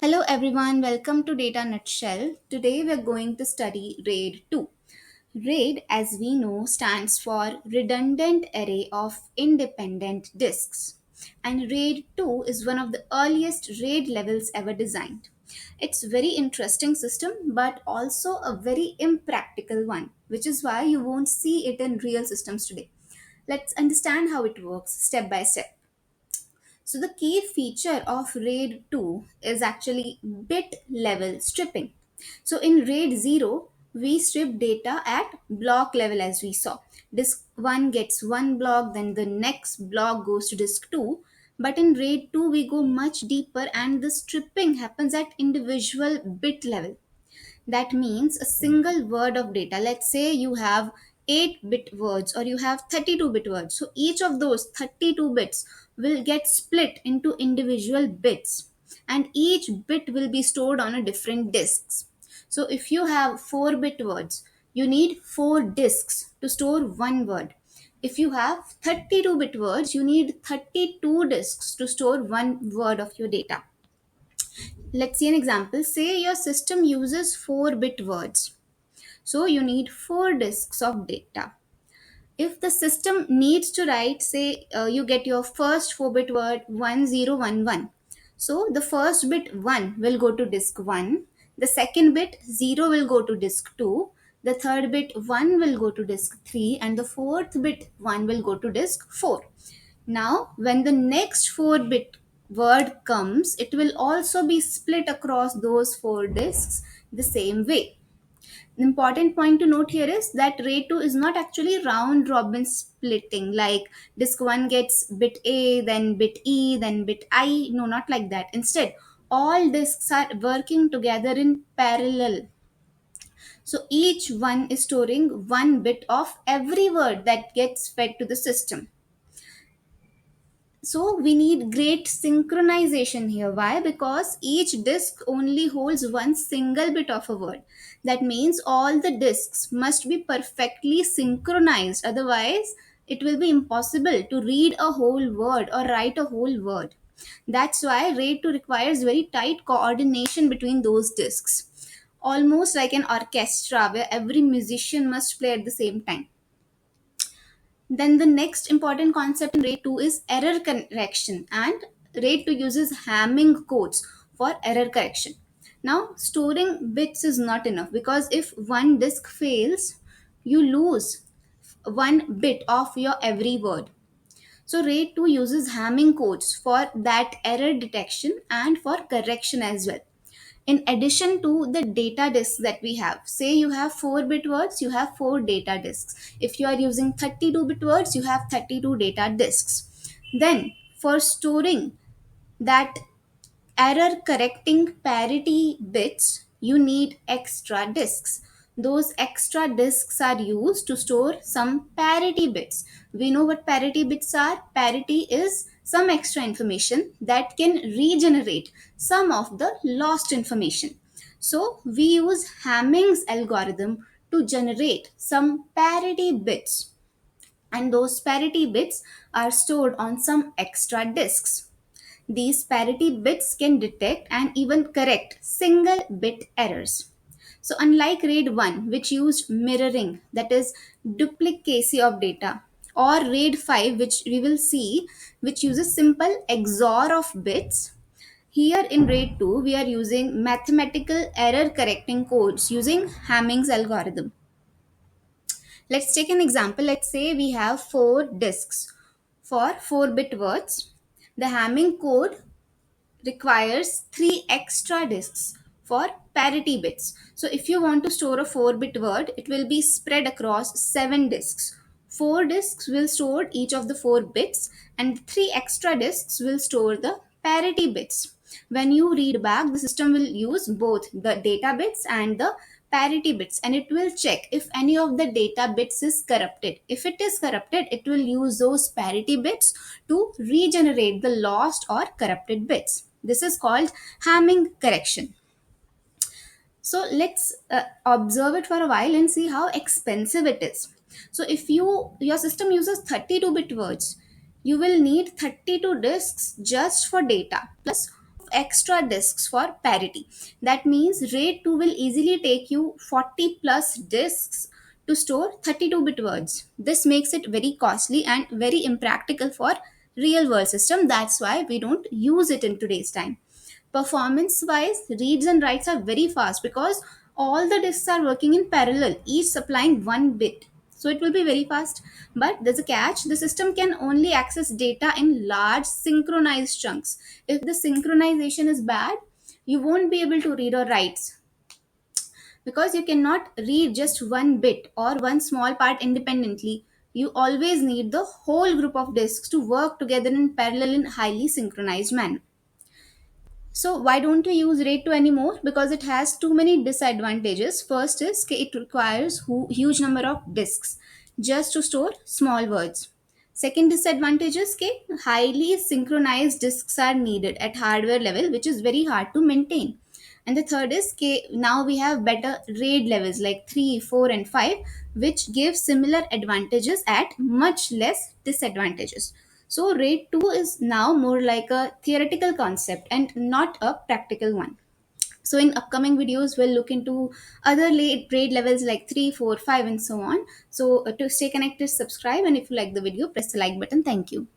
Hello everyone, welcome to Data Nutshell. Today we're going to study RAID 2. RAID, as we know, stands for Redundant Array of Independent Disks. And RAID 2 is one of the earliest RAID levels ever designed. It's a very interesting system but also a very impractical one, which is why you won't see it in real systems today. Let's understand how it works step by step. So the key feature of RAID 2 is actually bit level stripping. So in RAID 0, we strip data at block level as we saw. Disk 1 gets one block, then the next block goes to disk 2. But in RAID 2, we go much deeper and the stripping happens at individual bit level. That means a single word of data. Let's say you have 8-bit words or you have 32-bit words. So each of those 32 bits will get split into individual bits and each bit will be stored on a different disks. So if you have 4-bit words, you need 4 disks to store one word. If you have 32-bit words, you need 32 disks to store one word of your data. Let's see an example. Say your system uses 4-bit words. So you need 4 disks of data. If the system needs to write, say you get your first 4-bit word 1011. So the first bit 1 will go to disk 1. The second bit 0 will go to disk 2. The third bit 1 will go to disk 3. And the fourth bit 1 will go to disk 4. Now, when the next 4-bit word comes, it will also be split across those 4 disks the same way. The important point to note here is that RAID 2 is not actually round robin splitting, like disk 1 gets bit A, then bit E, then bit I. No, not like that. Instead, all disks are working together in parallel. So each one is storing one bit of every word that gets fed to the system. So we need great synchronization here. Why? Because each disk only holds one single bit of a word. That means all the disks must be perfectly synchronized. Otherwise, it will be impossible to read a whole word or write a whole word. That's why RAID 2 requires very tight coordination between those disks. Almost like an orchestra where every musician must play at the same time. Then the next important concept in RAID 2 is error correction, and RAID 2 uses Hamming codes for error correction. Now, storing bits is not enough because if one disk fails, you lose one bit of your every word. So RAID 2 uses Hamming codes for that error detection and for correction as well. In addition to the data disks that we have, say you have 4-bit words, you have 4 data disks. If you are using 32-bit words, you have 32 data disks. Then for storing that error correcting parity bits, you need extra disks. Those extra disks are used to store some parity bits. We know what parity bits are. Parity is some extra information that can regenerate some of the lost information. So we use Hamming's algorithm to generate some parity bits, and those parity bits are stored on some extra disks. These parity bits can detect and even correct single bit errors. So unlike RAID 1, which used mirroring, that is duplicacy of data, or RAID 5, which we will see, which uses simple XOR of bits, here in RAID 2, we are using mathematical error correcting codes using Hamming's algorithm. Let's take an example. Let's say we have 4 disks for 4-bit words. The Hamming code requires 3 extra disks for parity bits. So if you want to store a 4-bit word, it will be spread across 7 disks. 4 disks will store each of the 4 bits and 3 extra disks will store the parity bits. When you read back, the system will use both the data bits and the parity bits, and it will check if any of the data bits is corrupted. If it is corrupted, it will use those parity bits to regenerate the lost or corrupted bits. This is called Hamming correction. So let's observe it for a while and see how expensive it is. So if your system uses 32-bit words, you will need 32 disks just for data plus extra disks for parity. That means RAID 2 will easily take you 40 plus disks to store 32-bit words. This makes it very costly and very impractical for real world system. That's why we don't use it in today's time. Performance wise, reads and writes are very fast because all the disks are working in parallel, each supplying 1 bit. So it will be very fast. But there's a catch: the system can only access data in large synchronized chunks. If the synchronization is bad, you won't be able to read or write, because you cannot read just 1 bit or one small part independently. You always need the whole group of disks to work together in parallel in highly synchronized manner. So why don't you use RAID 2 anymore? Because it has too many disadvantages. First is it requires huge number of disks just to store small words. Second disadvantage is highly synchronized disks are needed at hardware level, which is very hard to maintain. And the third is now we have better RAID levels like 3, 4, and 5, which give similar advantages at much less disadvantages. So RAID 2 is now more like a theoretical concept and not a practical one. So in upcoming videos, we'll look into other RAID levels like 3, 4, 5, and so on. So to stay connected, subscribe, and if you like the video, press the like button. Thank you.